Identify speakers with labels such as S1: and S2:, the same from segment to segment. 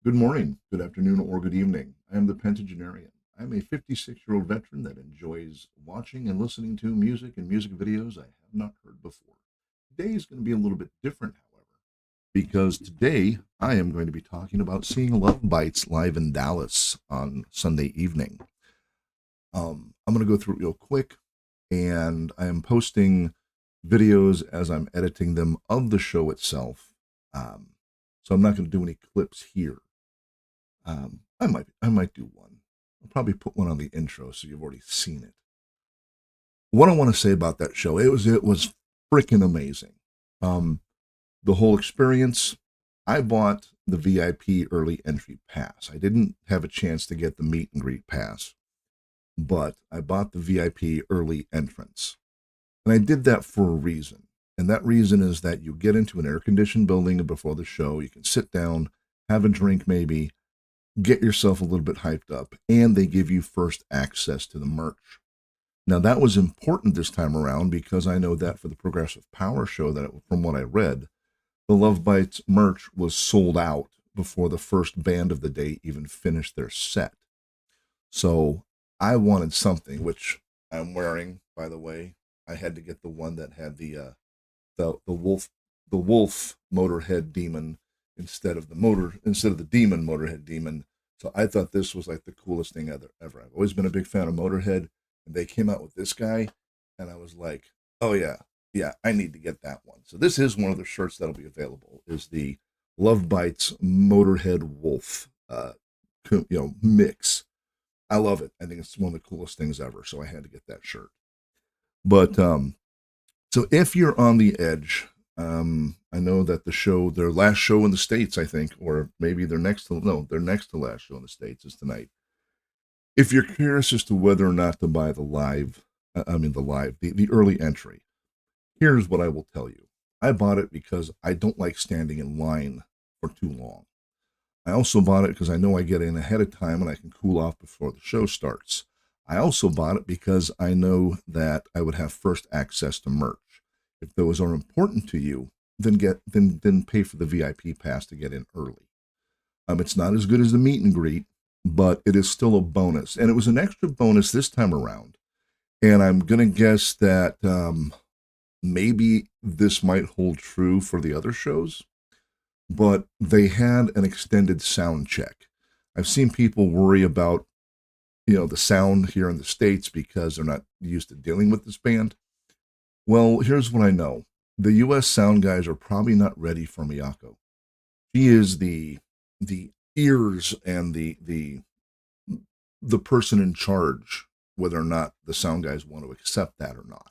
S1: Good morning, good afternoon, or good evening. I am the Pentagenarian. I'm a 56-year-old veteran that enjoys watching and listening to music and music videos I have not heard before. Today is going to be a little bit different, however, because today I am going to be talking about seeing Love Bites live in Dallas on Sunday evening. I'm going to go through it real quick, and I am posting videos as I'm editing them of the show itself. So I'm not going to do any clips here. I might do one. I'll probably put one on the intro so you've already seen it. What I want to say about that show, it was freaking amazing. Um, the whole experience. I bought the VIP early entry pass. I didn't have a chance to get the meet and greet pass, but I bought the VIP early entrance. And I did that for a reason. And that reason is that you get into an air conditioned building before the show, you can sit down, have a drink maybe, get yourself a little bit hyped up, and they give you first access to the merch. Now, that was important this time around because I know that for the Progressive Power show, from what I read, the Love Bites merch was sold out before the first band of the day even finished their set. So I wanted something, which I'm wearing, by the way. I had to get the one that had the wolf Motorhead demon instead of the demon Motorhead demon. So I thought this was like the coolest thing ever. I've always been a big fan of Motorhead, and they came out with this guy, and I was like, oh yeah, yeah, I need to get that one. So this is one of the shirts that'll be available. Is the Love Bites Motorhead Wolf, mix. I love it. I think it's one of the coolest things ever. So I had to get that shirt. But so if you're on the edge, I know that their last show in the States, I think, or maybe their next to last show in the States is tonight. If you're curious as to whether or not to buy the early entry, here's what I will tell you. I bought it because I don't like standing in line for too long. I also bought it because I know I get in ahead of time and I can cool off before the show starts. I also bought it because I know that I would have first access to merch. If those are important to you, then pay for the VIP pass to get in early. It's not as good as the meet and greet, but it is still a bonus, and it was an extra bonus this time around. And I'm gonna guess that maybe this might hold true for the other shows, but they had an extended sound check. I've seen people worry about the sound here in the States because they're not used to dealing with this band. Well, here's what I know. The US sound guys are probably not ready for Miyako. She is the ears and the person in charge, whether or not the sound guys want to accept that or not.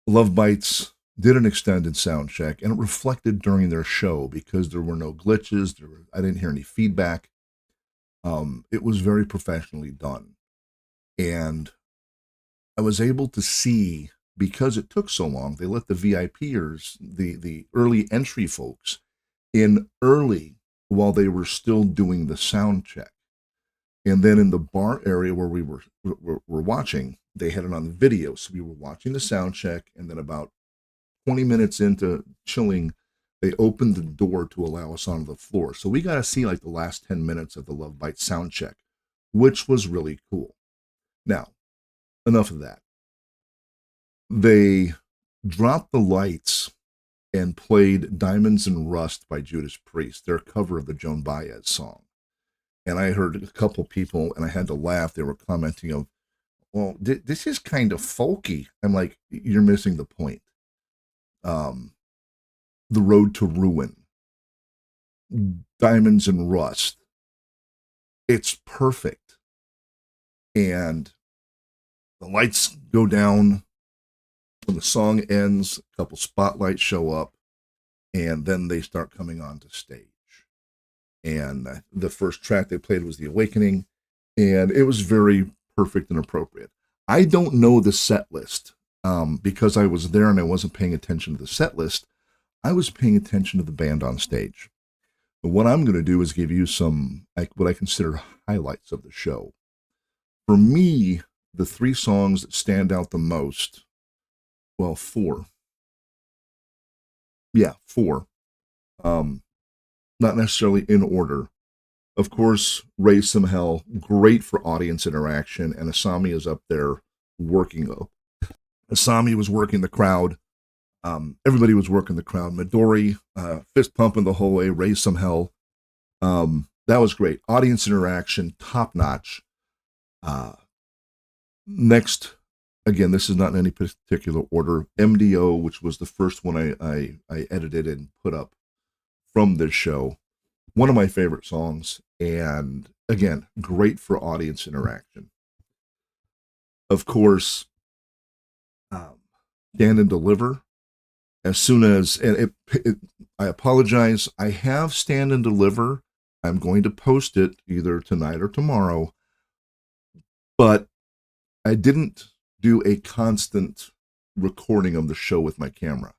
S1: Love Bites did an extended sound check, and it reflected during their show because there were no glitches. I didn't hear any feedback. It was very professionally done, and I was able to see, because it took so long. They let the VIPers, the early entry folks, in early while they were still doing the sound check. And then in the bar area where we were watching, they had it on video. So we were watching the sound check, and then about 20 minutes into chilling, they opened the door to allow us onto the floor. So we got to see like the last 10 minutes of the Love Bite sound check, which was really cool. Now, enough of that. They dropped the lights and played Diamonds and Rust by Judas Priest, their cover of the Joan Baez song. And I heard a couple people, and I had to laugh. They were commenting of, well, this is kind of folky. I'm like, you're missing the point. Um, the Road to Ruin, Diamonds and Rust. It's perfect. And the lights go down. When the song ends, a couple spotlights show up, and then they start coming onto stage. And the first track they played was The Awakening, and it was very perfect and appropriate. I don't know the set list because I was there and I wasn't paying attention to the set list. I was paying attention to the band on stage. But what I'm going to do is give you some, like, what I consider highlights of the show. For me, the three songs that stand out the most, well, four. Yeah, four. Um, Not necessarily in order. Of course, Raise Some Hell, great for audience interaction, and Asami is up there working. Asami was working the crowd. Everybody was working the crowd. Midori, fist pumping the whole way, Raise Some Hell. That was great. Audience interaction, top notch. Next, again, this is not in any particular order. MDO, which was the first one I edited and put up from this show. One of my favorite songs, and again, great for audience interaction. Of course, Stand and Deliver. As soon as, and I apologize, I have Stand and Deliver. I'm going to post it either tonight or tomorrow, but I didn't do a constant recording of the show with my camera.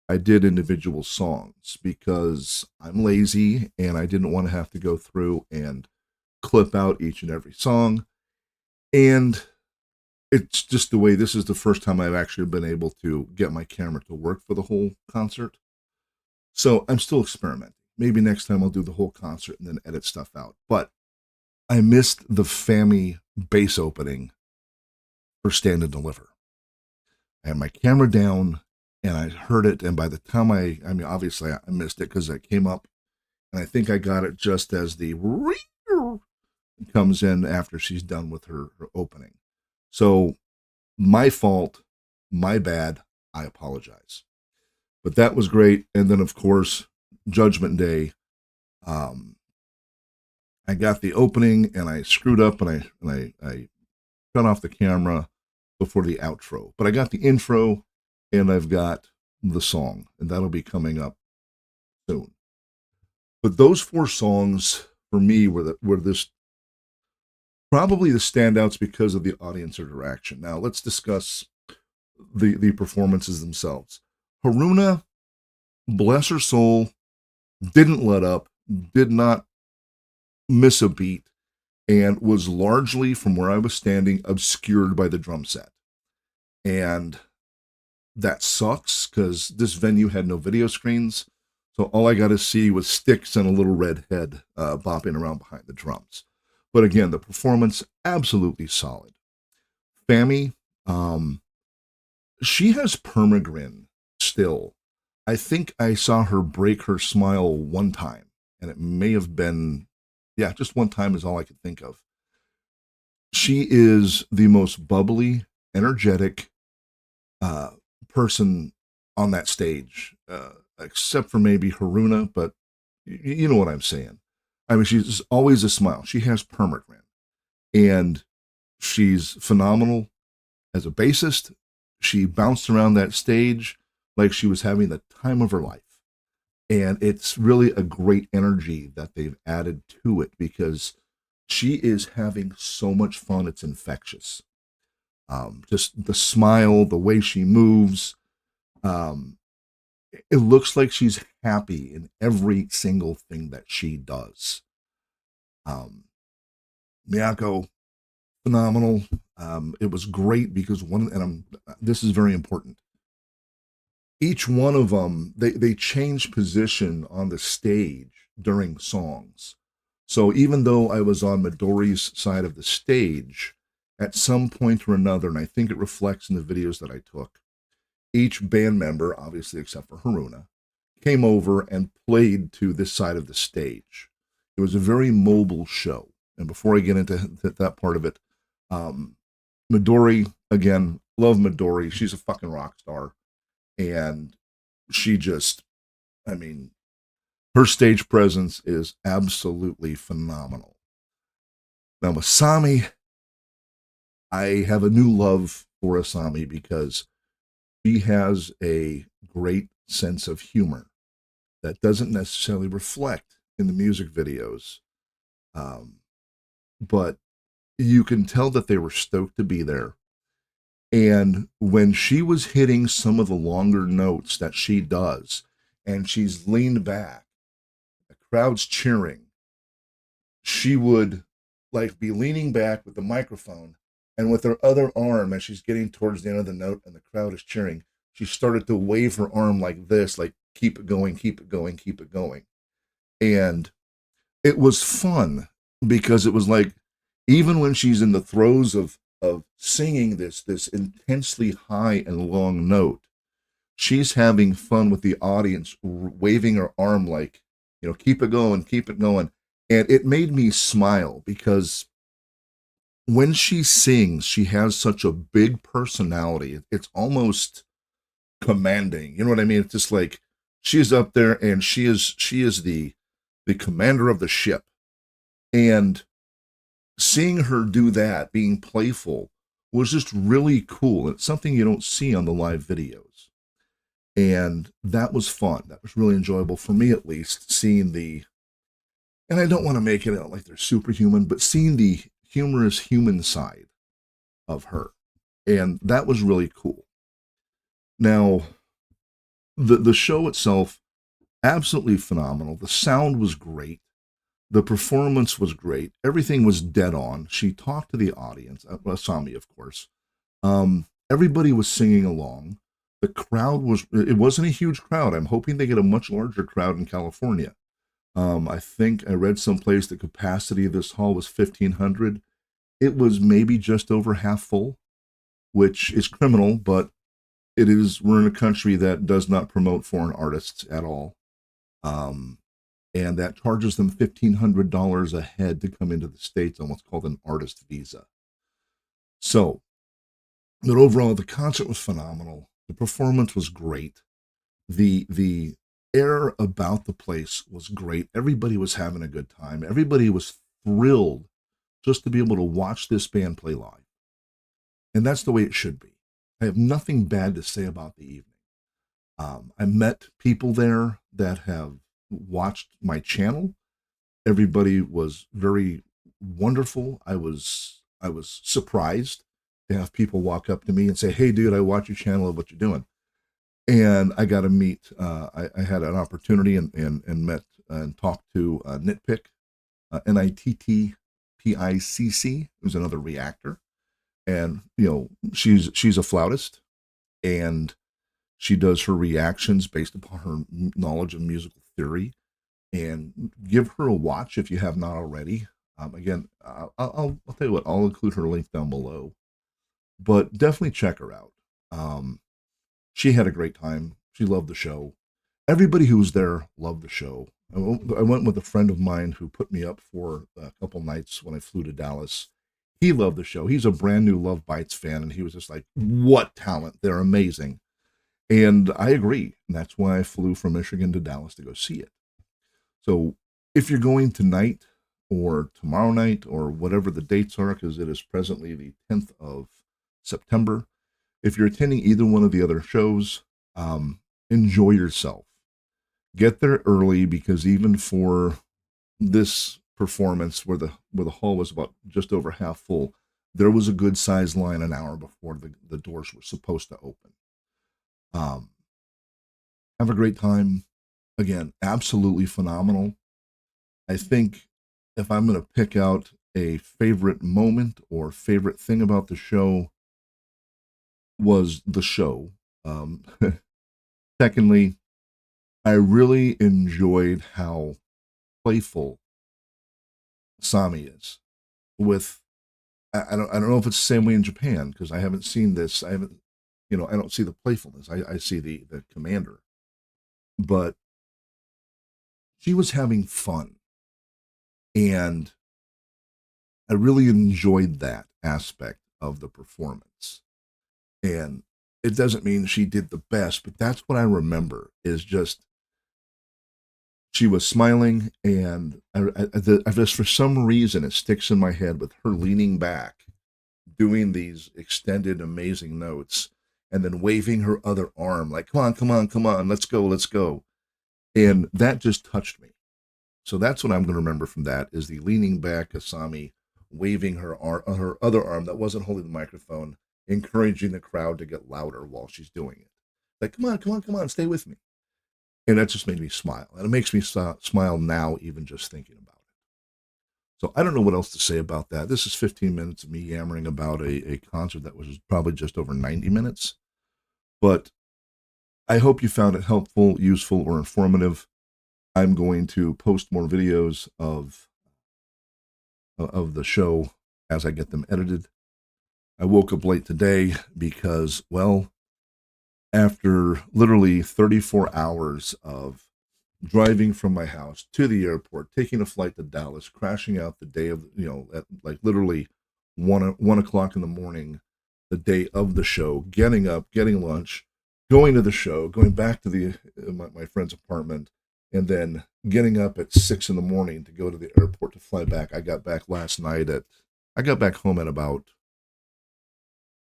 S1: I did individual songs because I'm lazy and I didn't want to have to go through and clip out each and every song. And it's just the way, this is the first time I've actually been able to get my camera to work for the whole concert. So I'm still experimenting. Maybe next time I'll do the whole concert and then edit stuff out. But I missed the Fammy bass opening for Stand and Deliver. I had my camera down and I heard it, and by the time I mean, obviously I missed it because it came up, and I think I got it just as the comes in after she's done with her opening. So my fault, my bad, I apologize. But that was great. And then, of course, Judgment Day. I got the opening and I screwed up and I cut off the camera before the outro. But I got the intro and I've got the song, and that'll be coming up soon. But those four songs for me were this probably the standouts because of the audience interaction. Now let's discuss the performances themselves. Haruna, bless her soul, didn't let up, did not miss a beat, and was largely, from where I was standing, obscured by the drum set. And that sucks because this venue had no video screens. So all I got to see was sticks and a little red head bopping around behind the drums. But again, the performance, absolutely solid. Fammy, she has permagrin still. I think I saw her break her smile one time, and it may have been, yeah, just one time is all I could think of. She is the most bubbly, energetic person on that stage, except for maybe Haruna, but you know what I'm saying. I mean, she's always a smile. She has permagrin, and she's phenomenal as a bassist. She bounced around that stage like she was having the time of her life. And it's really a great energy that they've added to it because she is having so much fun. It's infectious. Just the smile, the way she moves. It looks like she's happy in every single thing that she does. Miyako, phenomenal. It was great because this is very important. Each one of them, they change position on the stage during songs. So even though I was on Midori's side of the stage, at some point or another, and I think it reflects in the videos that I took, each band member, obviously except for Haruna, came over and played to this side of the stage. It was a very mobile show. And before I get into that part of it, Midori, again, love Midori. She's a fucking rock star. And she just, I mean, her stage presence is absolutely phenomenal. Now, Asami, I have a new love for Asami because she has a great sense of humor that doesn't necessarily reflect in the music videos. But you can tell that they were stoked to be there. And when she was hitting some of the longer notes that she does, and she's leaned back, the crowd's cheering, she would like be leaning back with the microphone, and with her other arm, as she's getting towards the end of the note and the crowd is cheering, she started to wave her arm like this, like keep it going, keep it going, keep it going. And it was fun because it was like, even when she's in the throes of singing this intensely high and long note, she's having fun with the audience, waving her arm like, keep it going, keep it going. And it made me smile because when she sings, she has such a big personality. It's almost commanding. You know what I mean? It's just like she's up there and she is the commander of the ship. And seeing her do that, being playful, was just really cool. It's something you don't see on the live videos. And that was fun. That was really enjoyable for me, at least, seeing and I don't want to make it out like they're superhuman, but seeing the humorous human side of her. And that was really cool. Now, the show itself, absolutely phenomenal. The sound was great. The performance was great. Everything was dead on. She talked to the audience, Asami, of course. Everybody was singing along. The crowd it wasn't a huge crowd. I'm hoping they get a much larger crowd in California. I think I read someplace the capacity of this hall was 1,500. It was maybe just over half full, which is criminal, but we're in a country that does not promote foreign artists at all. And that charges them $1,500 a head to come into the States on what's called an artist visa. So, but overall, the concert was phenomenal. The performance was great. The air about the place was great. Everybody was having a good time. Everybody was thrilled just to be able to watch this band play live. And that's the way it should be. I have nothing bad to say about the evening. I met people there that have watched my channel. Everybody was very wonderful. I was surprised to have people walk up to me and say, "Hey, dude, I watch your channel. What you doing?" And I got to meet. I had an opportunity and met and talked to Nitpick, Nittpicc, who's another reactor, and she's a flautist, and she does her reactions based upon her knowledge of musical theory. And give her a watch if you have not already. Again, I'll tell you what, I'll include her link down below. But definitely check her out. She had a great time. She loved the show. Everybody who was there loved the show. I went with a friend of mine who put me up for a couple nights when I flew to Dallas. He loved the show. He's a brand new Love Bites fan, and he was just like, "What talent! They're amazing." And I agree. And that's why I flew from Michigan to Dallas to go see it. So if you're going tonight or tomorrow night or whatever the dates are, because it is presently the 10th of September, if you're attending either one of the other shows, enjoy yourself. Get there early, because even for this performance where the hall was about just over half full, there was a good sized line an hour before the doors were supposed to open. Have a great time. Again, absolutely phenomenal. I think if I'm going to pick out a favorite moment or favorite thing about the show, was the show. Secondly, I really enjoyed how playful Sami is with. I don't know if it's the same way in Japan, because I haven't seen this. I don't see the playfulness. I see the commander, but she was having fun, and I really enjoyed that aspect of the performance. And it doesn't mean she did the best, but that's what I remember, is just she was smiling, and I just, for some reason, it sticks in my head with her leaning back, doing these extended, amazing notes, and then waving her other arm like, "Come on, come on, come on, let's go, let's go." And that just touched me. So that's what I'm going to remember from that, is the leaning back Asami, waving her other arm that wasn't holding the microphone, encouraging the crowd to get louder while she's doing it. Like, "Come on, come on, come on, stay with me." And that just made me smile. And it makes me smile now, even just thinking about it. So I don't know what else to say about that. This is 15 minutes of me yammering about a concert that was probably just over 90 minutes. But I hope you found it helpful, useful, or informative. I'm going to post more videos of the show as I get them edited. I woke up late today because, well, after literally 34 hours of driving from my house to the airport, taking a flight to Dallas, crashing out the day of, at like literally 1 o'clock in the morning, the day of the show, getting up, getting lunch, going to the show, going back to my friend's apartment, and then getting up at 6 in the morning to go to the airport to fly back. I got back last night I got back home at about,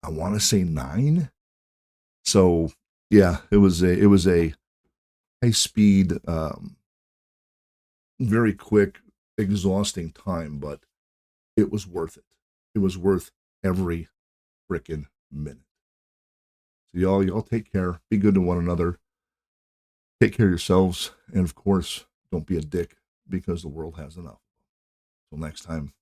S1: I want to say 9. So yeah, it was a high speed, very quick, exhausting time, but it was worth it. It was worth every freaking minute. So y'all take care. Be good to one another. Take care of yourselves, and of course, don't be a dick because the world has enough. Till next time.